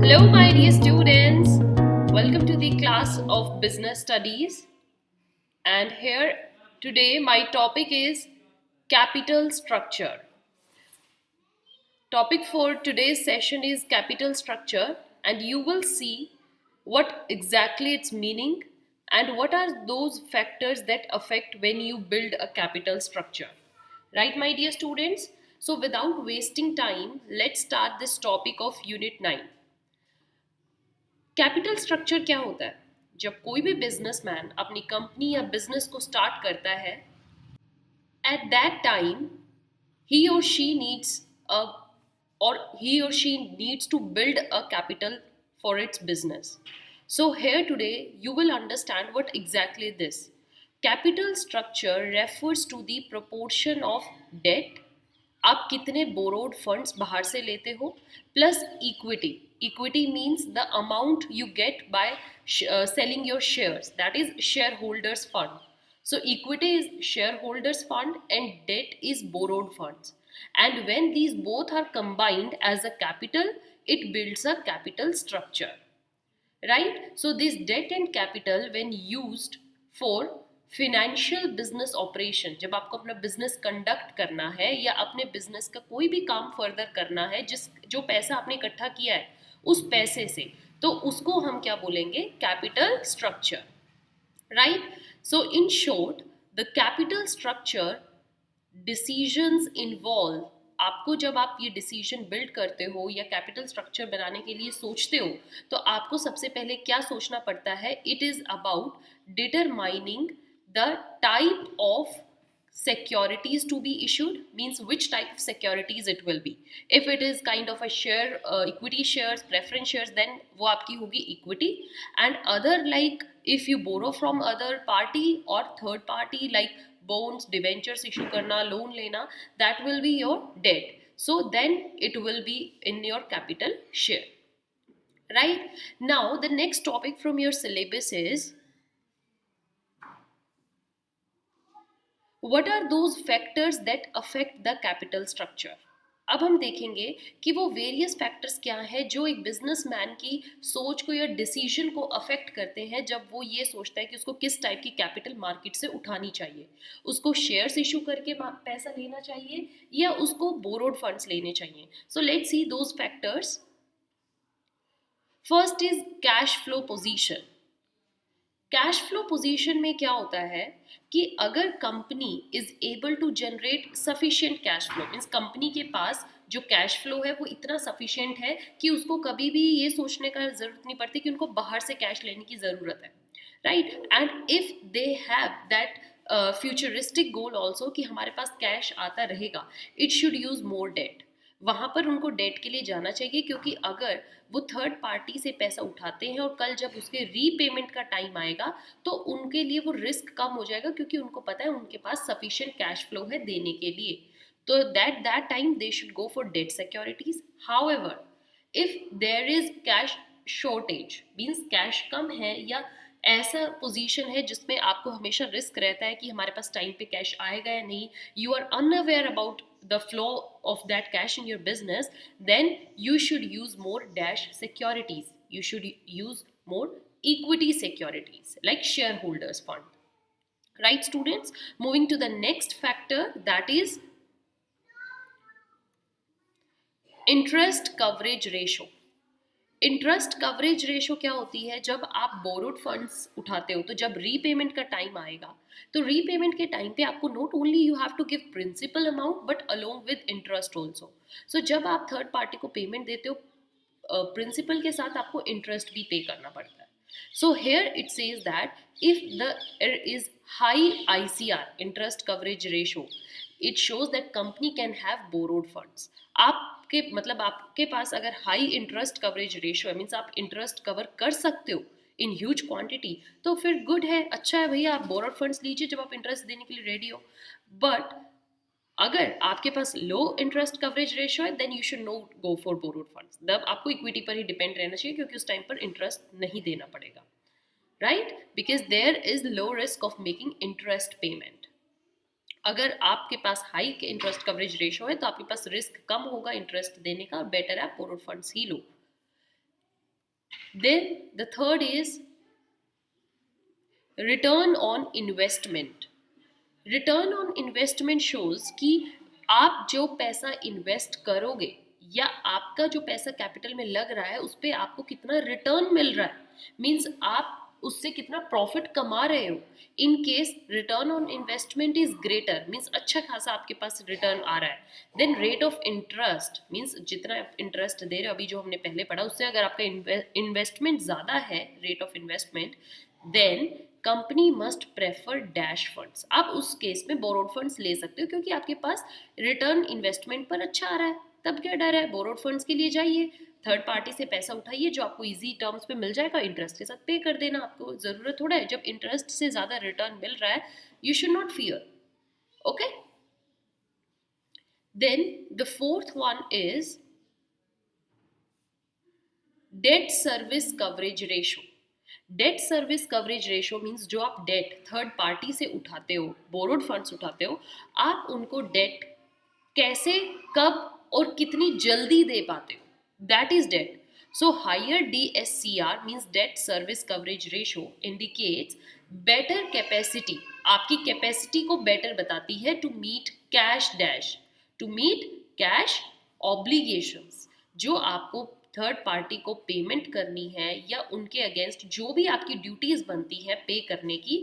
Hello, my dear students. Welcome to the class of business studies. And here today, my topic is capital structure. Topic for today's session is capital structure, and you will see what exactly its meaning and what are those factors that affect when you build a capital structure. Right, my dear students? So, without wasting time, let's start this topic of Unit 9. Capital structure क्या होता है? जब कोई भी businessman अपनी company या business को start करता है, at that time he or she needs a or he or she needs to build a capital for its business. So here today you will understand what exactly this capital structure refers to the proportion of debt, आप कितने borrowed funds बाहर से लेते हो, plus equity. Equity means the amount you get by selling your shares, that is share holders fund. So equity is shareholders fund and debt is borrowed funds. And when these both are combined as a capital, it builds a capital structure. Right? So this debt and capital when used for financial business operation, जब आपको अपना business conduct करना है या अपने business का कोई भी काम फर्दर करना है, जिस जो पैसा आपने इकट्ठा किया है उस पैसे से, तो उसको हम क्या बोलेंगे? Capital structure. Right? So in short, the capital structure decisions involve, आपको जब आप ये डिसीजन बिल्ड करते हो या कैपिटल स्ट्रक्चर बनाने के लिए सोचते हो, तो आपको सबसे पहले क्या सोचना पड़ता है? It is about determining the type of securities to be issued, means which type of securities it will be. If it is kind of a share, equity shares, preference shares, then वो आपकी होगी equity. And other, like if you borrow from other party or third party, like bonds, debentures issue करना, loan लेना, that will be your debt. So then it will be in your capital share. Right? Now the next topic from your syllabus is what are those factors that affect the capital structure. अब हम देखेंगे कि वो various factors क्या हैं जो एक businessman की सोच को या डिसीजन को अफेक्ट करते हैं जब वो ये सोचता है कि उसको किस टाइप की कैपिटल मार्केट से उठानी चाहिए. उसको शेयर्स इशू करके पैसा लेना चाहिए या उसको बोरोड फंड्स लेने चाहिए. So let's see those factors. First is cash flow position. Cash flow position में क्या होता है कि अगर company is able to generate sufficient cash flow, means company के पास जो कैश फ्लो है वो इतना सफिशिएंट है कि उसको कभी भी ये सोचने का जरूरत नहीं पड़ती कि उनको बाहर से कैश लेने की ज़रूरत है. Right? And if they have that futuristic goal also कि हमारे पास कैश आता रहेगा, it should use more debt. वहाँ पर उनको डेट के लिए जाना चाहिए, क्योंकि अगर वो थर्ड पार्टी से पैसा उठाते हैं और कल जब उसके रीपेमेंट का टाइम आएगा तो उनके लिए वो रिस्क कम हो जाएगा, क्योंकि उनको पता है उनके पास सफिशिएंट कैश फ्लो है देने के लिए. तो that time they should go for debt securities. However, if there is cash shortage, means cash कम है या ऐसा पोजीशन है जिसमें आपको हमेशा रिस्क रहता है कि हमारे पास टाइम पे कैश आएगा या नहीं, you are unaware about the flow of that cash in your business, then you should use more dash securities. You should use more equity securities like shareholders fund. Right, students? Moving to the next factor, that is interest coverage ratio. Interest coverage ratio क्या होती है? जब आप borrowed funds उठाते हो तो जब repayment का टाइम आएगा तो रीपेमेंट के टाइम पे आपको not only you have to give principal amount but along with interest also. So जब आप थर्ड पार्टी को पेमेंट देते हो प्रिंसिपल के साथ आपको इंटरेस्ट भी पे करना पड़ता है. So here it says that if there is high ICR, interest coverage ratio, it shows that company can have borrowed funds. आपके मतलब आपके पास अगर हाई इंटरेस्ट कवरेज रेशो है, मीन्स आप इंटरेस्ट कवर कर सकते हो इन ह्यूज क्वांटिटी, तो फिर गुड है, अच्छा है भैया, आप बोरोड फंड्स लीजिए जब आप इंटरेस्ट देने के लिए रेडी हो. बट अगर आपके पास लो इंटरेस्ट कवरेज रेशो है then you should not go for borrowed funds. तब आपको इक्विटी पर ही डिपेंड रहना चाहिए, क्योंकि उस टाइम पर इंटरेस्ट नहीं देना पड़ेगा. Right? Because there is low risk of making interest payment. अगर आपके पास हाई के इंटरेस्ट कवरेज रेशो है तो आपके पास रिस्क कम होगा इंटरेस्ट देने का, और बेटर है आप borrowed funds he low. Then the third is return on investment. Return on investment shows कि आप जो पैसा इन्वेस्ट करोगे या आपका जो पैसा कैपिटल में लग रहा है उस पर आपको कितना रिटर्न मिल रहा है, मीन्स आप उससे कितना प्रॉफिट कमा रहे हो. In case return on investment is greater, means अच्छा खासा आपके पास रिटर्न आ रहा है. Then rate of interest, means जितना आप इंटरेस्ट दे रहे हो, अभी जो हमने पहले पढ़ा उससे अगर आपका इन्वेस्टमेंट ज़्यादा है, rate of investment, then company must prefer dash funds. आप उस केस में बोरोड फंड्स ले सकते हो क्योंकि आपके पास रिटर्न इन्वेस्टमेंट पर अच्छा आ रहा है. तब क्या डर है, बोरोड फंड्स के लिए जाइए, थर्ड पार्टी से पैसा उठाइए जो आपको इजी टर्म्स पे मिल जाएगा, इंटरेस्ट के साथ पे कर देना. आपको ज़रूरत थोड़ा है, जब इंटरेस्ट से ज़्यादा रिटर्न मिल रहा है, you should not fear. Okay. Then the fourth one is debt service coverage ratio. Debt service coverage ratio means जो आप डेट थर्ड पार्टी से उठाते हो, बोरोड फंड्स उठाते हो, आप उनको डेट कैसे, कब और कितनी जल्दी दे पाते हो, that is debt. So higher DSCR means debt service coverage ratio indicates better capacity. आपकी कैपेसिटी को बेटर बताती है to meet cash dash, to meet cash obligations. जो आपको थर्ड पार्टी को पेमेंट करनी है या उनके अगेंस्ट जो भी आपकी ड्यूटीज बनती है पे करने की,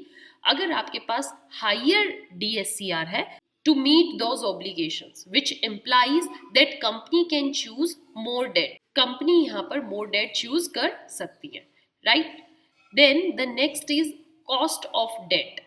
अगर आपके पास हायर DSCR है, to meet those obligations, which implies that company can choose more debt. Company यहाँ पर more debt choose कर सकती है, right? Then the next is cost of debt.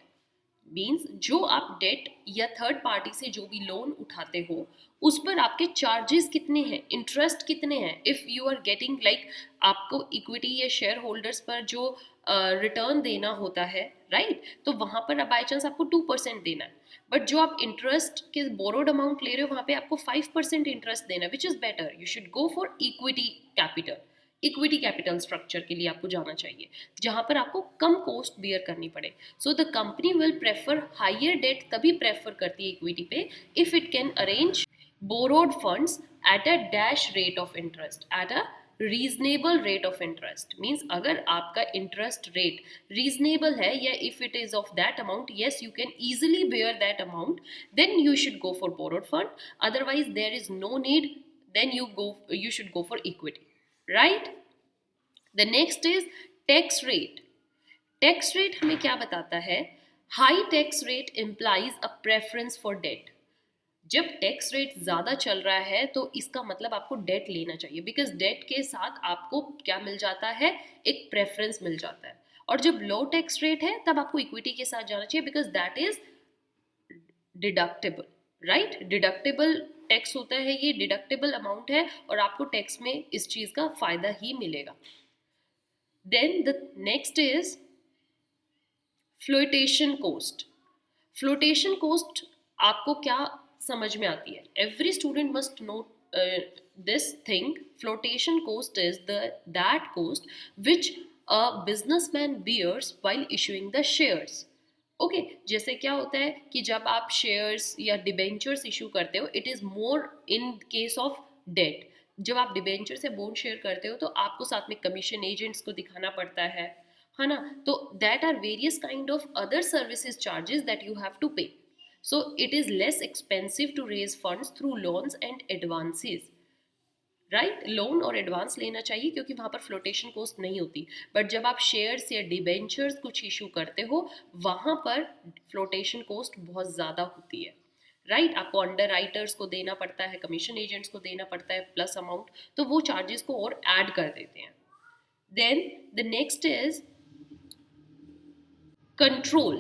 Means जो आप डेट या थर्ड पार्टी से जो भी लोन उठाते हो उस पर आपके चार्जेस कितने हैं, इंटरेस्ट कितने हैं. If you are getting like, आपको इक्विटी या शेयर होल्डर्स पर जो रिटर्न देना होता है, राइट, तो वहाँ पर बाई चांस आपको 2% देना है, बट जो आप इंटरेस्ट के बोरोड अमाउंट ले रहे हो वहाँ पे आपको 5% इंटरेस्ट देना है, which is better. You should go for equity capital. Equity capital structure के लिए आपको जाना चाहिए जहां पर आपको कम कॉस्ट बियर करनी पड़े. So the company will prefer higher debt, तभी प्रेफर करती है इक्विटी पे, if it can arrange borrowed funds at a dash rate of interest, at a reasonable rate of interest. Means अगर आपका इंटरेस्ट रेट रीजनेबल है या if it is of that amount, yes you can easily bear that amount, then you should go for borrowed fund. Otherwise there is no need, then you should go for equity, right? The next is tax rate. Tax rate हमें क्या बताता है? High tax rate implies a preference for debt. जब tax rate ज़्यादा चल रहा है तो इसका मतलब आपको डेट लेना चाहिए, बिकॉज डेट के साथ आपको क्या मिल जाता है, एक प्रेफरेंस मिल जाता है. और जब लो टैक्स रेट है तब आपको इक्विटी के साथ जाना चाहिए, because that is deductible, right. Deductible tax होता है, ये डिडक्टेबल अमाउंट है और आपको टैक्स में इस चीज़ का फ़ायदा ही मिलेगा. Then the next is flotation cost. Flotation cost आपको क्या समझ में आती है? Every student must know this thing. Flotation cost is that cost which a businessman bears while issuing the shares. Okay, जैसे क्या होता है कि जब आप शेयर्स या डिबेंचर्स इशू करते हो, it is more in case of debt. जब आप डिबेंचर से बॉन्ड शेयर करते हो तो आपको साथ में कमीशन एजेंट्स को दिखाना पड़ता है ना. तो that are various kind of other services charges that you have to pay. So it is less expensive to raise funds through loans and advances, right. Loan और एडवांस लेना चाहिए क्योंकि वहाँ पर फ्लोटेशन कॉस्ट नहीं होती. बट जब आप शेयर्स या डिबेंचर्स कुछ इशू करते हो वहाँ पर फ्लोटेशन कॉस्ट बहुत ज़्यादा होती है, राइट. आपको अंडर राइटर्स को देना पड़ता है, कमीशन एजेंट्स को देना पड़ता है प्लस अमाउंट, तो वो चार्जेस को और ऐड कर देते हैं. Then the next is control.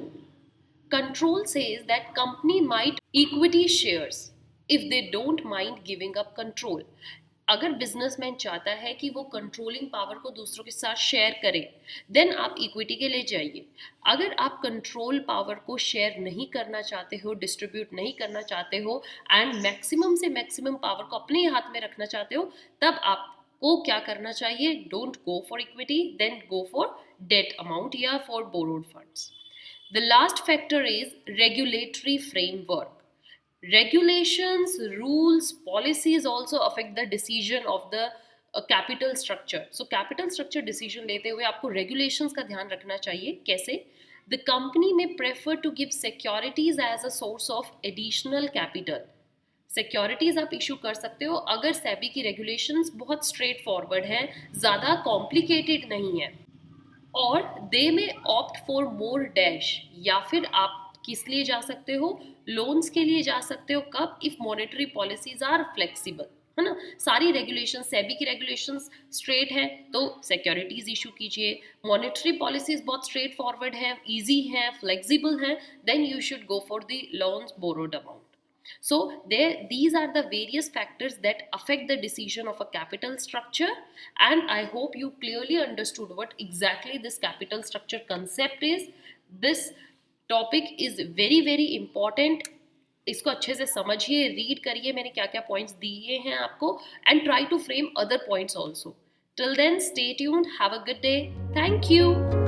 Control says that company might equity shares if they don't mind giving up control. अगर बिजनेसमैन चाहता है कि वो कंट्रोलिंग पावर को दूसरों के साथ शेयर करे, देन आप इक्विटी के लिए जाइए. अगर आप कंट्रोल पावर को शेयर नहीं करना चाहते हो, डिस्ट्रीब्यूट नहीं करना चाहते हो एंड मैक्सिमम से मैक्सिमम पावर को अपने हाथ में रखना चाहते हो, तब आपको क्या करना चाहिए? Don't go for equity, then go for debt amount या for borrowed funds. The last factor is regulatory framework. Regulations, rules, policies also affect the decision of the capital structure. So capital structure decision लेते हुए आपको regulations का ध्यान रखना चाहिए. कैसे? The company may prefer to give securities as a source of additional capital. Securities आप issue कर सकते हो अगर सेबी की रेगुलेशंस बहुत स्ट्रेट फॉरवर्ड है, ज़्यादा कॉम्प्लिकेटेड नहीं है. और दे में ऑप्ट फॉर मोर डैश, या फिर आप किस लिए जा सकते हो, लोन्स के लिए जा सकते हो. कब? If monetary policies are flexible, है ना. सारी रेगुलेशन, सेबी की रेगुलेशंस स्ट्रेट है तो सिक्योरिटीज इशू कीजिए. मॉनेटरी पॉलिसीज बहुत स्ट्रेट फॉरवर्ड है, इजी है, फ्लेक्सिबल है, then you should go for the loans borrowed amount. So these are the various factors that affect the decision of a capital structure, and I hope you clearly understood what exactly this capital structure concept is. This topic is very very important. इसको अच्छे से समझिए, read करिए मैंने क्या क्या points दिए हैं आपको, and try to frame other points also. Till then, stay tuned. Have a good day. Thank you.